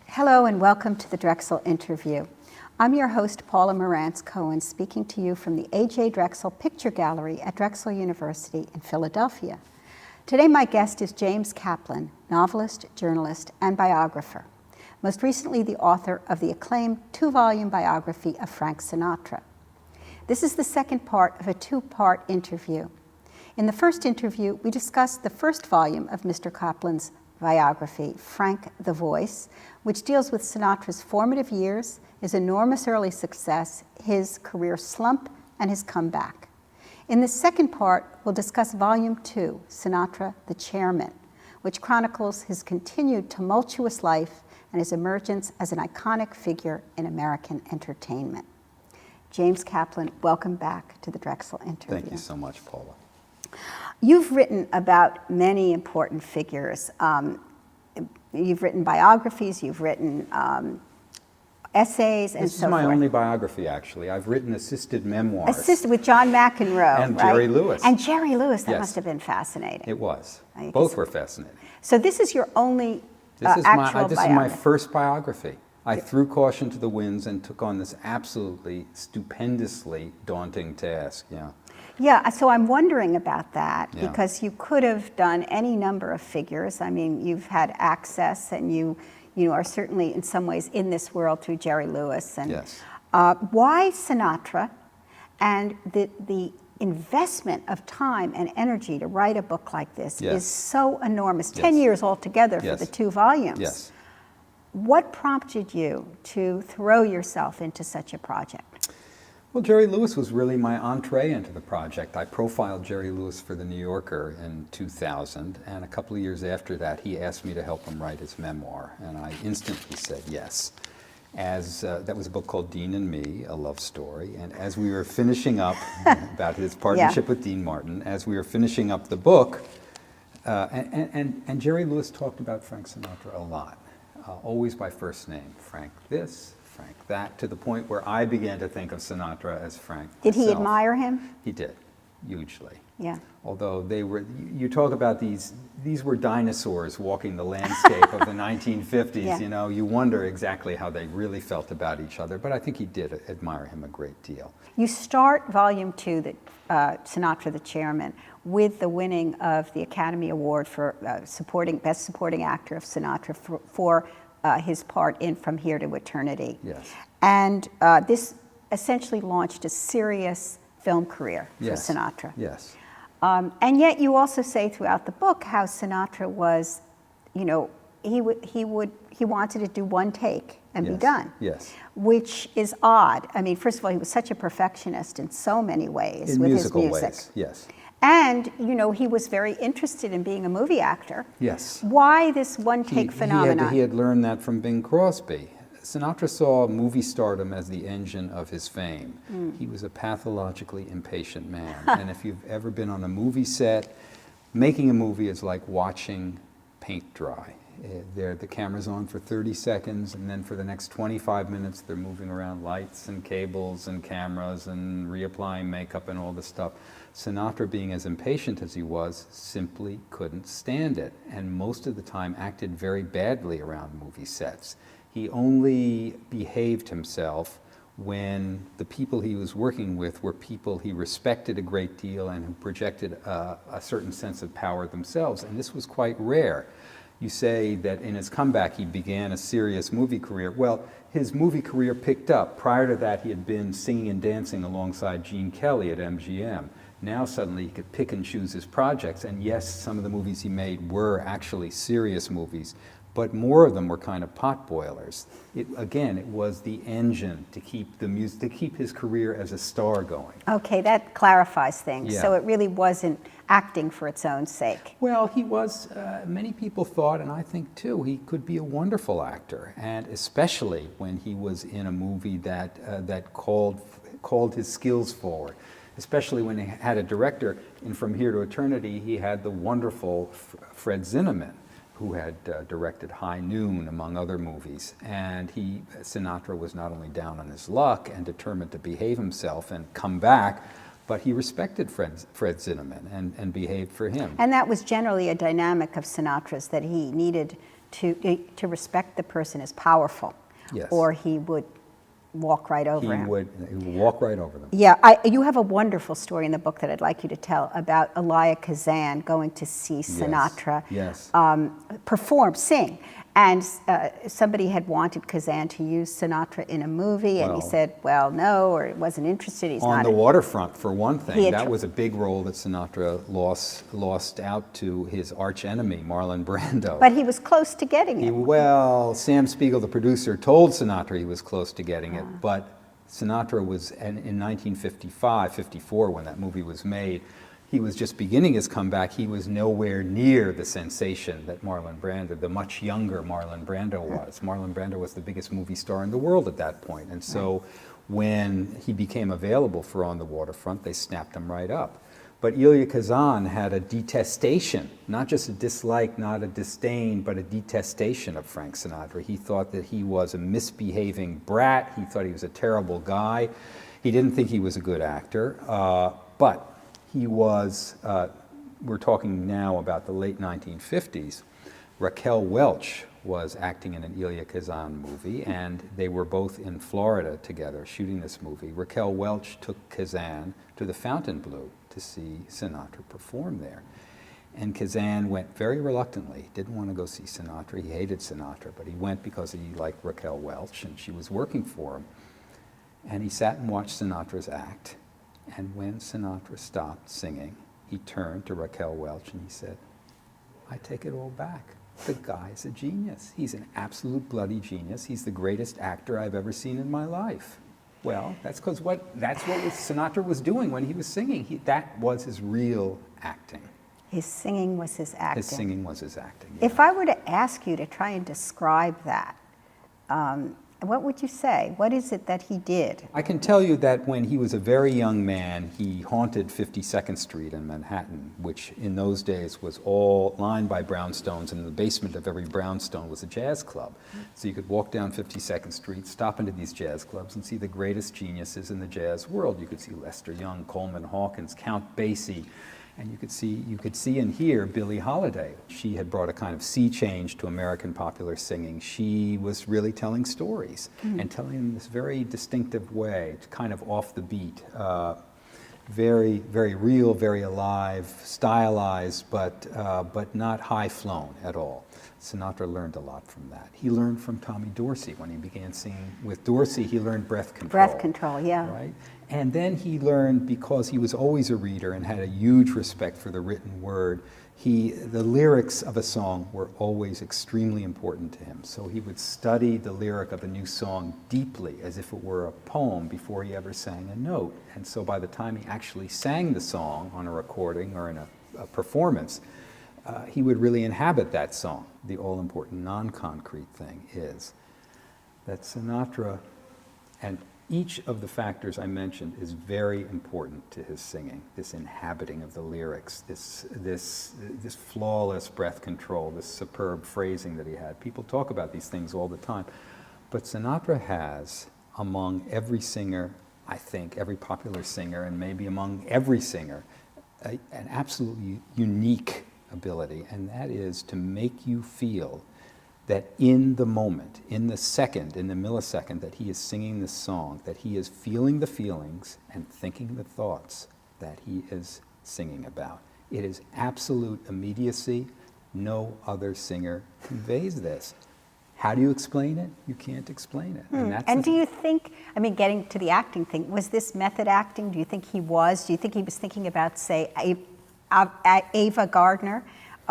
Hello and welcome to the Drexel Interview. I'm your host, Paula Morantz-Cohen, speaking to you from the A.J. Drexel Picture Gallery at Drexel University in Philadelphia. Today my guest is James Kaplan, novelist, journalist, and biographer. Most recently the author of the acclaimed 2-volume biography of Frank Sinatra. This is the second part of a 2-part interview. In the first interview, we discussed the first volume of Mr. Kaplan's biography, Frank the Voice, which deals with Sinatra's formative years, his enormous early success, his career slump, and his comeback. In the second part, we'll discuss Volume 2, Sinatra the Chairman, which chronicles his continued tumultuous life and his emergence as an iconic figure in American entertainment. James Kaplan, welcome back to the Drexel Interview. Thank you so much, Paula. You've written about many important figures. You've written biographies, you've written essays, and so forth. This is my only biography, actually. I've written assisted memoirs. Assisted with John McEnroe, and right? Jerry Lewis. And Jerry Lewis, that Yes. must have been fascinating. It was. Both were fascinating. So this is your only This is biography. my first biography. I threw caution to the winds and took on this absolutely stupendously daunting task. Yeah, so I'm wondering about that, Yeah. because you could have done any number of figures. I mean, you've had access, and you are certainly in some ways in this world through Jerry Lewis. And Yes. Why Sinatra, and the investment of time and energy to write a book like this Yes. is so enormous. 10 Yes. years altogether for Yes. the 2 volumes. Yes. What prompted you to throw yourself into such a project? Well, Jerry Lewis was really my entree into the project. I profiled Jerry Lewis for The New Yorker in 2000, and a couple of years after that, he asked me to help him write his memoir, and I instantly said yes. That was a book called Dean and Me, a love story, and as we were finishing up about his partnership with Dean Martin, as we were finishing up the book, and Jerry Lewis talked about Frank Sinatra a lot, always by first name, Frank this, Frank that, to the point where I began to think of Sinatra as Frank Did he myself. admire him? He did, hugely. Yeah. Although you talk about these were dinosaurs walking the landscape of the 1950s, Yeah. You wonder exactly how they really felt about each other, but I think he did admire him a great deal. You start Volume 2, Sinatra the Chairman, with the winning of the Academy Award for Best Supporting Actor of Sinatra for his part in From Here to Eternity. Yes. And this essentially launched a serious film career for Yes. Sinatra. Yes. And yet you also say throughout the book how Sinatra was, he wanted to do one take and be Yes. done. Yes. Which is odd. I mean, first of all, he was such a perfectionist in so many ways In with musical his music. ways, yes. And, he was very interested in being a movie actor. Yes. Why this one-take phenomenon? He had learned that from Bing Crosby. Sinatra saw movie stardom as the engine of his fame. He was a pathologically impatient man. And if you've ever been on a movie set, making a movie is like watching paint dry. The camera's on for 30 seconds, and then for the next 25 minutes, they're moving around lights and cables and cameras and reapplying makeup and all this stuff. Sinatra, being as impatient as he was, simply couldn't stand it, and most of the time acted very badly around movie sets. He only behaved himself when the people he was working with were people he respected a great deal and who projected a certain sense of power themselves, and this was quite rare. You say that in his comeback he began a serious movie career. Well, his movie career picked up. Prior to that, he had been singing and dancing alongside Gene Kelly at MGM. Now suddenly he could pick and choose his projects, and yes, some of the movies he made were actually serious movies, but more of them were kind of potboilers. Again, it was the engine to keep the music, to keep his career as a star going. Okay, that clarifies things. Yeah. So it really wasn't acting for its own sake. Well, he was, many people thought, and I think too, he could be a wonderful actor, and especially when he was in a movie that called his skills forward. especially when he had a director. In From Here to Eternity, he had the wonderful Fred Zinnemann, who had directed High Noon, among other movies. And Sinatra was not only down on his luck and determined to behave himself and come back, but he respected Fred Zinnemann and behaved for him. And that was generally a dynamic of Sinatra's, that he needed to respect the person as powerful, Yes. or he would walk right over him. He would walk right over them. Yeah, you have a wonderful story in the book that I'd like you to tell about Elia Kazan going to see Sinatra Yes. sing. And somebody had wanted Kazan to use Sinatra in a movie, and he said, well, no, or wasn't interested. He's on not the waterfront, for one thing. That tr- was a big role that Sinatra lost out to his arch enemy, Marlon Brando. But he was close to getting it. Well, Sam Spiegel, the producer, told Sinatra he was close to getting it, but Sinatra was, in 1955, 54, when that movie was made, he was just beginning his comeback. He was nowhere near the sensation that Marlon Brando, the much younger Marlon Brando was. Marlon Brando was the biggest movie star in the world at that point. And so when he became available for On the Waterfront, they snapped him right up. But Elia Kazan had a detestation, not just a dislike, not a disdain, but a detestation of Frank Sinatra. He thought that he was a misbehaving brat. He thought he was a terrible guy. He didn't think he was a good actor, but he was, we're talking now about the late 1950s, Raquel Welch was acting in an Elia Kazan movie, and they were both in Florida together shooting this movie. Raquel Welch took Kazan to the Fontainebleau to see Sinatra perform there. And Kazan went very reluctantly, didn't want to go see Sinatra. He hated Sinatra, but he went because he liked Raquel Welch, and she was working for him. And he sat and watched Sinatra's act. And when Sinatra stopped singing, he turned to Raquel Welch and he said, I take it all back. The guy's a genius. He's an absolute bloody genius. He's the greatest actor I've ever seen in my life. Well, that's because Sinatra was doing when he was singing. That was his real acting. His singing was his acting. His singing was his acting. Yeah. If I were to ask you to try and describe that, what would you say? What is it that he did? I can tell you that when he was a very young man, he haunted 52nd Street in Manhattan, which in those days was all lined by brownstones, and in the basement of every brownstone was a jazz club. So you could walk down 52nd Street, stop into these jazz clubs, and see the greatest geniuses in the jazz world. You could see Lester Young, Coleman Hawkins, Count Basie, and you could see and hear Billie Holiday. She had brought a kind of sea change to American popular singing. She was really telling stories and telling them in this very distinctive way, kind of off the beat, very, very real, very alive, stylized, but not high flown at all. Sinatra learned a lot from that. He learned from Tommy Dorsey. When he began singing with Dorsey, he learned breath control. Breath control, yeah. Right? And then he learned, because he was always a reader and had a huge respect for the written word, the lyrics of a song were always extremely important to him. So he would study the lyric of a new song deeply, as if it were a poem, before he ever sang a note. And so by the time he actually sang the song on a recording or in a performance, he would really inhabit that song. The all-important non-concrete thing is that Sinatra, and each of the factors I mentioned is very important to his singing, this inhabiting of the lyrics, this flawless breath control, this superb phrasing that he had. People talk about these things all the time. But Sinatra has, among every singer, I think, every popular singer, and maybe among every singer, an absolutely unique ability, and that is to make you feel that in the moment, in the second, in the millisecond that he is singing this song, that he is feeling the feelings and thinking the thoughts that he is singing about. It is absolute immediacy. No other singer conveys this. How do you explain it? You can't explain it. And do you think, I mean, getting to the acting thing, was this method acting? Do you think he was? Do you think he was thinking about, say, Ava Gardner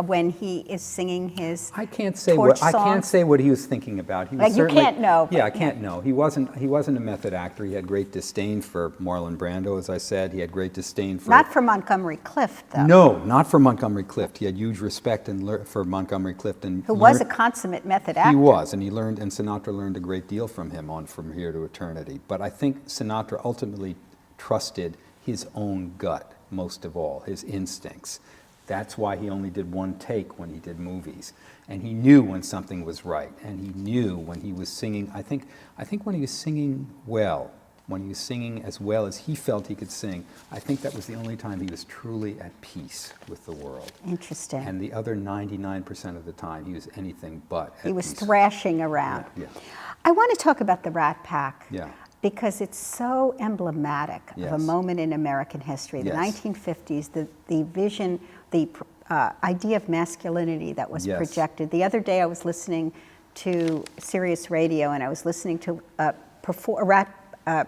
when he is singing his I can't say torch what song? I can't say what he was thinking about. He was Like, you certainly, can't know. Yeah, I can't know. He wasn't a method actor. He had great disdain for Marlon Brando, as I said. He had great disdain for Not for Montgomery Clift, though. No, not for Montgomery Clift. He had huge respect for Montgomery Clift, and Who was a consummate method actor. He was, and Sinatra learned a great deal from him on From Here to Eternity. But I think Sinatra ultimately trusted his own gut, most of all, his instincts. That's why he only did one take when he did movies. And he knew when something was right, and he knew when he was singing, I think when he was singing well, when he was singing as well as he felt he could sing, I think that was the only time he was truly at peace with the world. Interesting. And the other 99% of the time, he was anything but at peace. He was thrashing around. Yeah. I want to talk about the Rat Pack. Yeah. Because it's so emblematic of a moment in American history. The 1950s, the vision, the idea of masculinity that was projected. The other day I was listening to Sirius Radio, and I was listening to a Rat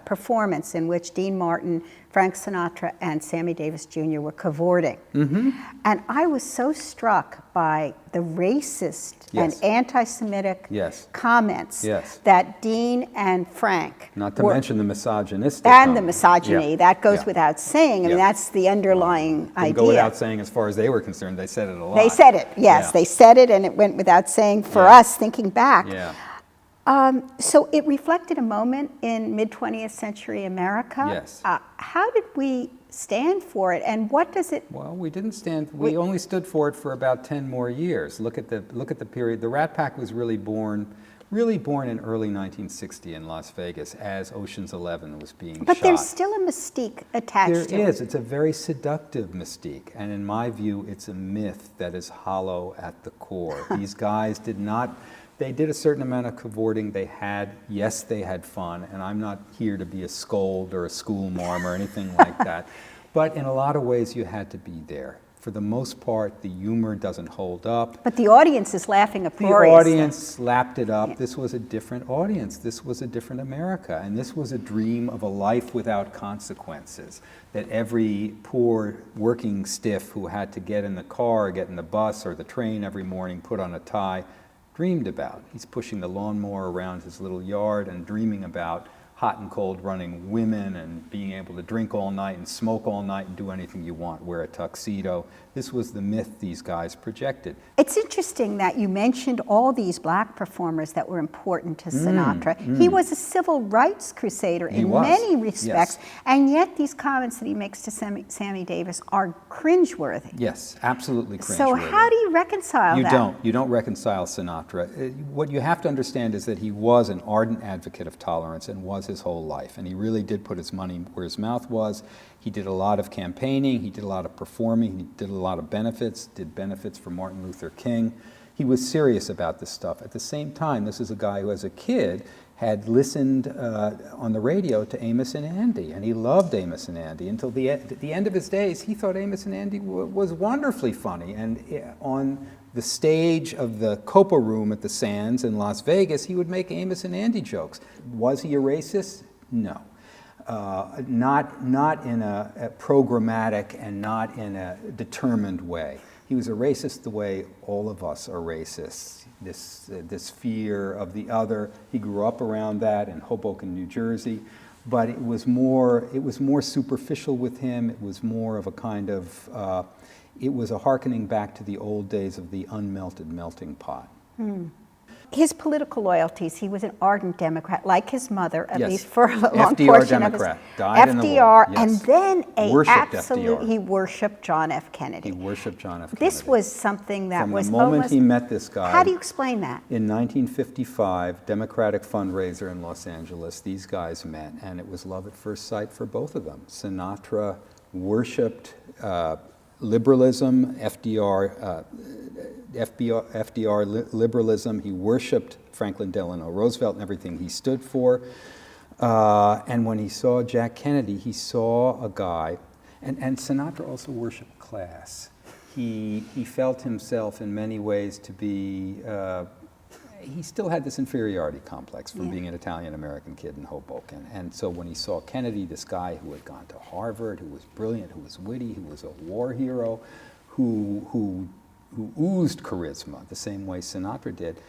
performance in which Dean Martin, Frank Sinatra, and Sammy Davis Jr. were cavorting. Mm-hmm. And I was so struck by the racist and anti-Semitic comments that Dean and Frank Not to mention the misogynistic and the misogyny. That goes without saying. I mean, that's the underlying idea. Go without saying as far as they were concerned. They said it a lot. They said it, yes. They said it, and it went without saying for us, thinking back. Yeah. So it reflected a moment in mid-20th century America. Yes. How did we stand for it, and what does it? Well, we didn't stand. We only stood for it for about 10 more years. Look at the period. The Rat Pack was really born in early 1960 in Las Vegas as Ocean's 11 was being shot. But there's still a mystique attached to it. There is. It's a very seductive mystique, and in my view, it's a myth that is hollow at the core. These guys did not. They did a certain amount of cavorting. They had fun, and I'm not here to be a scold or a schoolmarm or anything like that. But in a lot of ways, you had to be there. For the most part, the humor doesn't hold up. But the audience is laughing uproariously. The audience lapped it up. This was a different audience. This was a different America. And this was a dream of a life without consequences that every poor working stiff who had to get in the car, get in the bus or the train every morning, put on a tie, dreamed about. He's pushing the lawnmower around his little yard and dreaming about hot and cold running women and being able to drink all night and smoke all night and do anything you want, wear a tuxedo. This was the myth these guys projected. It's interesting that you mentioned all these black performers that were important to Sinatra. He was a civil rights crusader in many respects, and yet these comments that he makes to Sammy Davis are cringeworthy. Yes, absolutely cringeworthy. So how do you reconcile that? You don't reconcile Sinatra. What you have to understand is that he was an ardent advocate of tolerance and was his whole life, and he really did put his money where his mouth was. He did a lot of campaigning, he did a lot of performing, he did a lot of benefits, did benefits for Martin Luther King. He was serious about this stuff. At the same time, this is a guy who as a kid had listened on the radio to Amos and Andy, and he loved Amos and Andy. Until at the end of his days, he thought Amos and Andy was wonderfully funny. And on the stage of the Copa Room at the Sands in Las Vegas, he would make Amos and Andy jokes. Was he a racist? No. Not in a programmatic and not in a determined way. He was a racist the way all of us are racists. This fear of the other. He grew up around that in Hoboken, New Jersey, but it was more superficial with him. It was more of a kind of it was a hearkening back to the old days of the unmelted melting pot. His political loyalties, he was an ardent Democrat, like his mother, at least for a long FDR portion Democrat, of his died in the war. FDR, and then FDR. he worshipped John F. Kennedy. He worshipped John F. Kennedy. This was something that was From the moment almost, he met this guy. How do you explain that? In 1955, Democratic fundraiser in Los Angeles, these guys met, and it was love at first sight for both of them. Sinatra worshipped liberalism, FDR liberalism. He worshipped Franklin Delano Roosevelt and everything he stood for. And when he saw Jack Kennedy, he saw a guy, and Sinatra also worshipped class. He felt himself in many ways to be, he still had this inferiority complex from being an Italian-American kid in Hoboken. And so when he saw Kennedy, this guy who had gone to Harvard, who was brilliant, who was witty, who was a war hero, who oozed charisma the same way Sinatra did,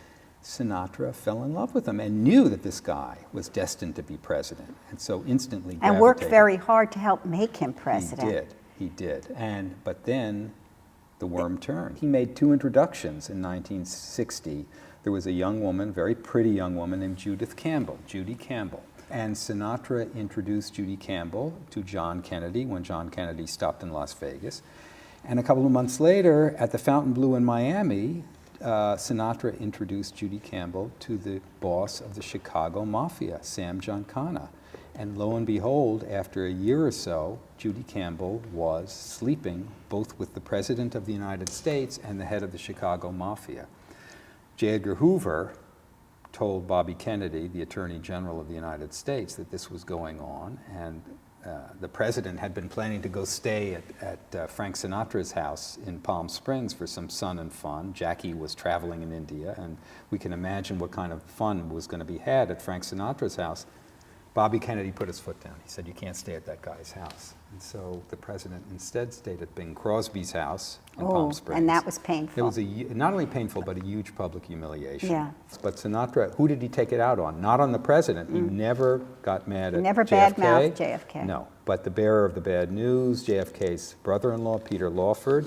Sinatra fell in love with him and knew that this guy was destined to be president, and so instantly gravitated. And worked very hard to help make him president. He did. But then the worm turned. He made 2 introductions in 1960. There was a young woman, very pretty young woman named Judy Campbell. And Sinatra introduced Judy Campbell to John Kennedy when John Kennedy stopped in Las Vegas. And a couple of months later, at the Fontainebleau in Miami, Sinatra introduced Judy Campbell to the boss of the Chicago Mafia, Sam Giancana. And lo and behold, after a year or so, Judy Campbell was sleeping both with the President of the United States and the head of the Chicago Mafia. J. Edgar Hoover told Bobby Kennedy, the Attorney General of the United States, that this was going on, and the President had been planning to go stay at Frank Sinatra's house in Palm Springs for some sun and fun. Jackie was traveling in India, and we can imagine what kind of fun was going to be had at Frank Sinatra's house. Bobby Kennedy put his foot down. He said, "You can't stay at that guy's house." And so the President instead stayed at Bing Crosby's house in Palm Springs. And that was painful. It was not only painful, but a huge public humiliation. Yeah. But Sinatra, who did he take it out on? Not on the President. He never got mad at Never JFK. badmouthed JFK. No, but the bearer of the bad news, JFK's brother-in-law, Peter Lawford,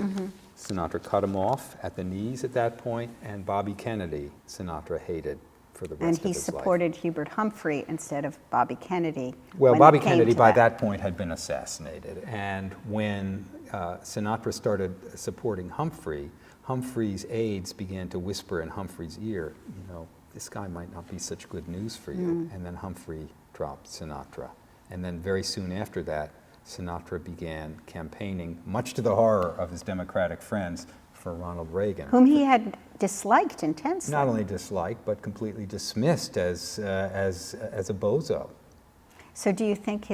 Sinatra cut him off at the knees at that point, and Bobby Kennedy, Sinatra hated for the rest And of he his life. supported Hubert Humphrey instead of Bobby Kennedy. Well, when Bobby it came Kennedy to by that point had been assassinated, and when Sinatra started supporting Humphrey, Humphrey's aides began to whisper in Humphrey's ear, you know, this guy might not be such good news for you. And then Humphrey dropped Sinatra. And then very soon after that, Sinatra began campaigning, much to the horror of his Democratic friends, for Ronald Reagan. Whom he had disliked intensely. Not only disliked, but completely dismissed as a bozo. So do you think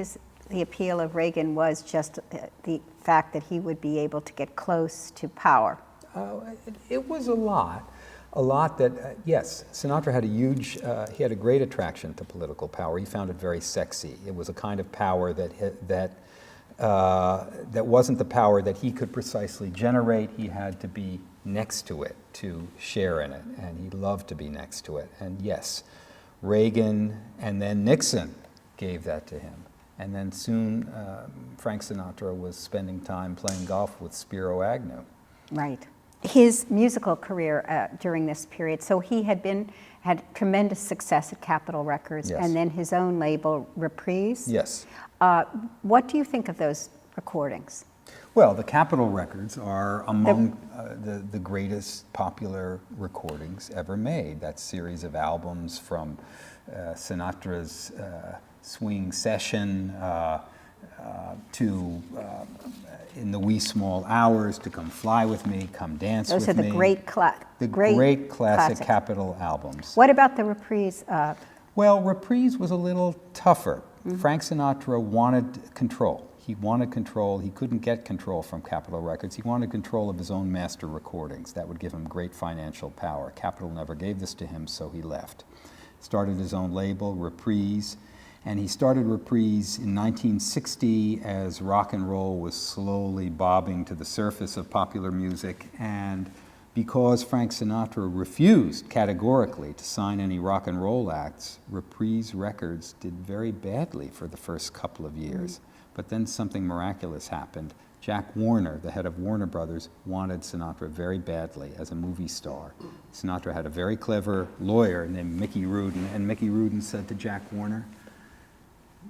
the appeal of Reagan was just the fact that he would be able to get close to power? It was a lot that, yes, Sinatra had he had a great attraction to political power. He found it very sexy. It was a kind of power that wasn't the power that he could precisely generate. He had to be next to it to share in it, and he loved to be next to it. And yes, Reagan and then Nixon gave that to him. And then soon Frank Sinatra was spending time playing golf with Spiro Agnew. Right. His musical career during this period, so he had tremendous success at Capitol Records, Yes. and then his own label, Reprise. Yes. What do you think of those recordings? Well, the Capitol Records are among the greatest popular recordings ever made. That series of albums from Sinatra's Swing Session to In the Wee Small Hours, to Come Fly With Me, Come Dance With Me. Those are the great great classic classics. Capitol albums. What about the Reprise? Well, Reprise was a little tougher. Frank Sinatra wanted control. He wanted control. He couldn't get control from Capitol Records. He wanted control of his own master recordings. That would give him great financial power. Capitol never gave this to him, so he left. Started his own label, Reprise, and he started Reprise in 1960 as rock and roll was slowly bobbing to the surface of popular music, and because Frank Sinatra refused categorically to sign any rock and roll acts, Reprise Records did very badly for the first couple of years. But then something miraculous happened. Jack Warner, the head of Warner Brothers, wanted Sinatra very badly as a movie star. Sinatra had a very clever lawyer named Mickey Rudin, and Mickey Rudin said to Jack Warner,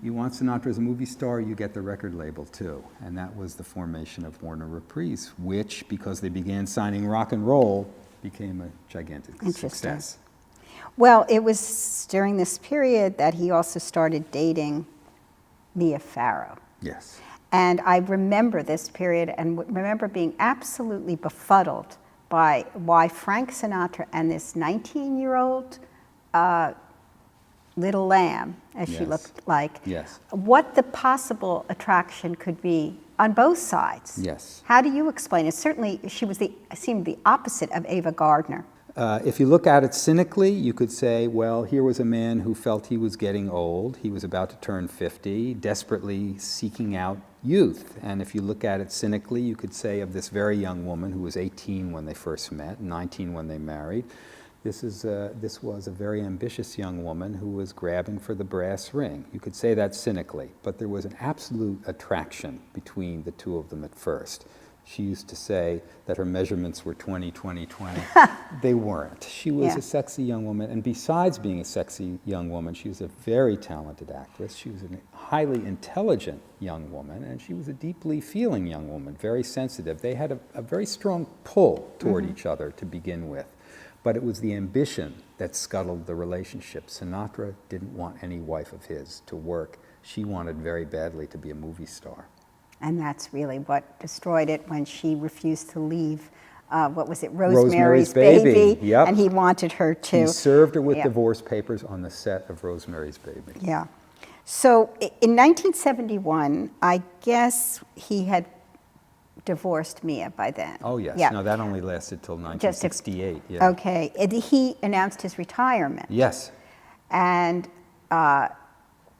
"You want Sinatra as a movie star, you get the record label too." And that was the formation of Warner Reprise, which, because they began signing rock and roll, became a gigantic success. Well, it was during this period that he also started dating Mia Farrow. Yes. And I remember this period and remember being absolutely befuddled by why Frank Sinatra and this 19-year-old little lamb, as she looked like, what the possible attraction could be on both sides. Yes. How do you explain it? Certainly, she seemed the opposite of Ava Gardner. If you look at it cynically, you could say, well, here was a man who felt he was getting old. He was about to turn 50, desperately seeking out youth. And if you look at it cynically, you could say of this very young woman who was 18 when they first met, 19 when they married, this was a very ambitious young woman who was grabbing for the brass ring. You could say that cynically, but there was an absolute attraction between the two of them at first. She used to say that her measurements were 20, 20, 20. They weren't. She was Yeah. a sexy young woman, and besides being a sexy young woman, she was a very talented actress. She was a highly intelligent young woman, and she was a deeply feeling young woman, very sensitive. They had a very strong pull toward each other to begin with, but it was the ambition that scuttled the relationship. Sinatra didn't want any wife of his to work. She wanted very badly to be a movie star. And that's really what destroyed it when she refused to leave, what was it, Rosemary's Baby. Yep. And he wanted her to. He served her with Yeah. divorce papers on the set of Rosemary's Baby. Yeah. So in 1971, I guess he had divorced Mia by then. Oh, yes. Yeah. No, that only lasted till Just a- 1968. Yeah. Okay. He announced his retirement. Yes. And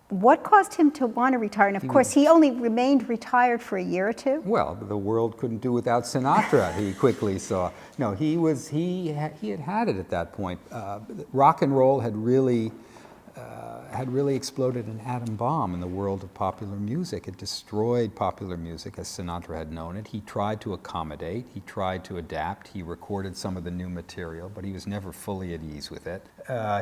what caused him to want to retire? And of course, he only remained retired for a year or two. Well, the world couldn't do without Sinatra, he quickly saw. No, he had it at that point. Rock and roll had really exploded an atom bomb in the world of popular music. It destroyed popular music as Sinatra had known it. He tried to accommodate, he tried to adapt, he recorded some of the new material, but he was never fully at ease with it.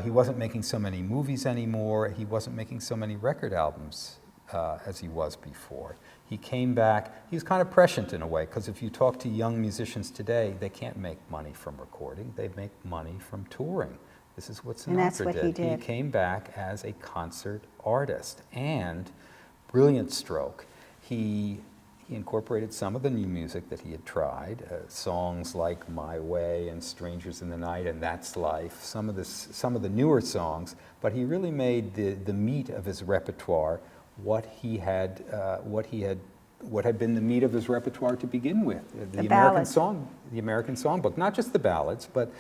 He wasn't making so many movies anymore, he wasn't making so many record albums as he was before. He came back, he was kind of prescient in a way, because if you talk to young musicians today, they can't make money from recording, they make money from touring. This is what Sinatra And that's what did. he did. He came back as a concert artist, and brilliant stroke. He incorporated some of the new music that he had tried, songs like My Way and Strangers in the Night and That's Life, some of the newer songs, but he really made the meat of his repertoire what had been the meat of his repertoire to begin with. The American Songbook, not just the ballads, but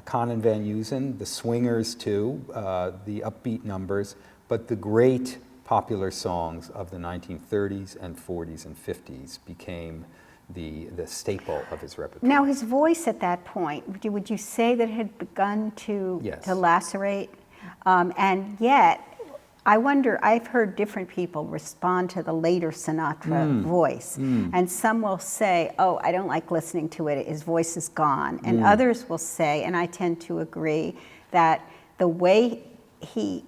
Conan Van Eusen, the swingers too, the upbeat numbers, but the great popular songs of the 1930s and 40s and 50s became the staple of his repertoire. Now, his voice at that point, would you say that it had begun to lacerate? And yet, I wonder, I've heard different people respond to the later Sinatra voice. And some will say, oh, I don't like listening to it, his voice is gone. And others will say, and I tend to agree, that the way he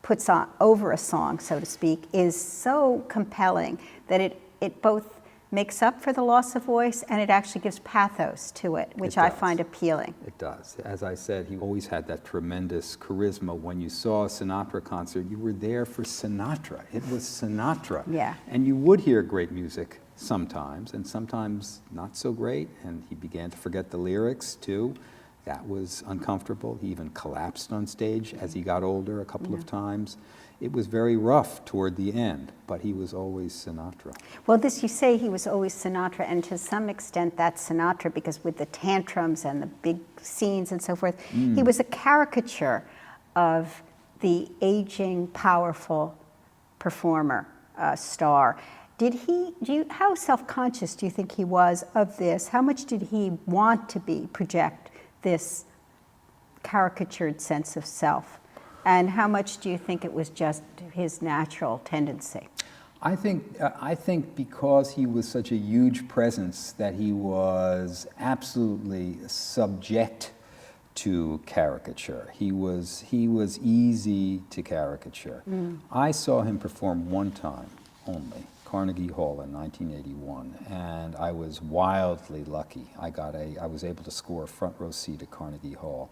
puts on over a song, so to speak, is so compelling that it both makes up for the loss of voice and it actually gives pathos to it, which I find appealing. It does. As I said, he always had that tremendous charisma. When you saw a Sinatra concert, you were there for Sinatra. It was Sinatra. Yeah. And you would hear great music sometimes, and sometimes not so great, and he began to forget the lyrics too. That was uncomfortable. He even collapsed on stage as he got older a couple of times. It was very rough toward the end, but he was always Sinatra. Well, you say he was always Sinatra, and to some extent that's Sinatra, because with the tantrums and the big scenes and so forth, he was a caricature of the aging, powerful performer, star. How self-conscious do you think he was of this? How much did he want to project this caricatured sense of self? And how much do you think it was just his natural tendency? I think because he was such a huge presence that he was absolutely subject to caricature. He was easy to caricature. I saw him perform one time only, Carnegie Hall in 1981, and I was wildly lucky. I was able to score a front row seat at Carnegie Hall.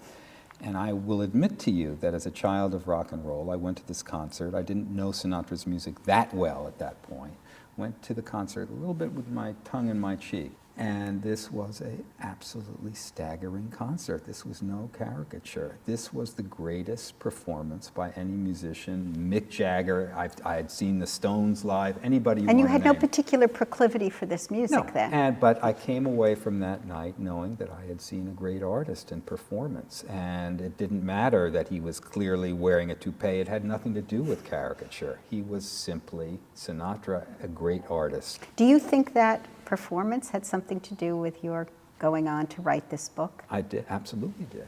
And I will admit to you that as a child of rock and roll, I went to this concert. I didn't know Sinatra's music that well at that point. Went to the concert a little bit with my tongue in my cheek. And this was an absolutely staggering concert. This was no caricature. This was the greatest performance by any musician. Mick Jagger, I had seen the Stones live, anybody you want to name. And you had no particular proclivity for this music then? But I came away from that night knowing that I had seen a great artist in performance. And it didn't matter that he was clearly wearing a toupee. It had nothing to do with caricature. He was simply Sinatra, a great artist. Do you think that performance had something to do with your going on to write this book? I did, absolutely did.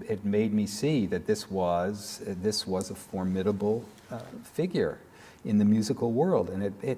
It made me see that this was a formidable figure. in the musical world. And it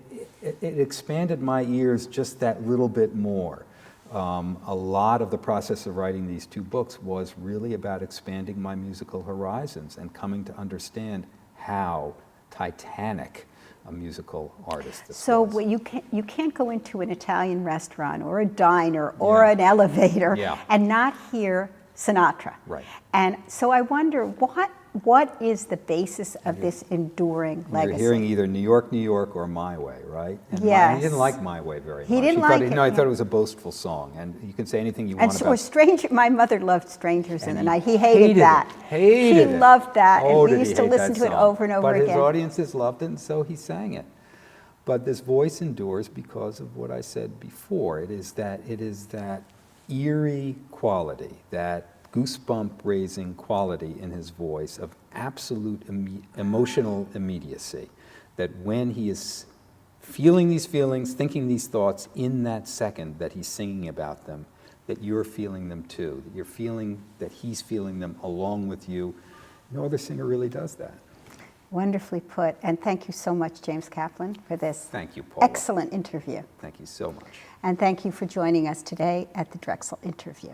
expanded my ears just that little bit more. A lot of the process of writing these two books was really about expanding my musical horizons and coming to understand how titanic a musical artist this So was. you can't go into an Italian restaurant or a diner or an elevator and not hear Sinatra. Right. And so I wonder, what is the basis of this enduring legacy? You're hearing either New York, New York, or My Way, right? And Yes. He didn't like My Way very much. He didn't like it. No, I thought it was a boastful song, and you can say anything you And want so, about. my mother loved Strangers in And the he Night. He hated that. Hated he it. loved that, Oh, and we did he used to hate listen that to it song. over and over but again. But his audiences loved it, and so he sang it. But this voice endures because of what I said before. It is that eerie quality, that goosebump-raising quality in his voice of absolute emotional immediacy, that when he is feeling these feelings, thinking these thoughts in that second that he's singing about them, that you're feeling them too, that you're feeling that he's feeling them along with you. No other singer really does that. Wonderfully put. And thank you so much, James Kaplan, for this Thank you, Paula. excellent interview. Thank you so much. And thank you for joining us today at the Drexel Interview.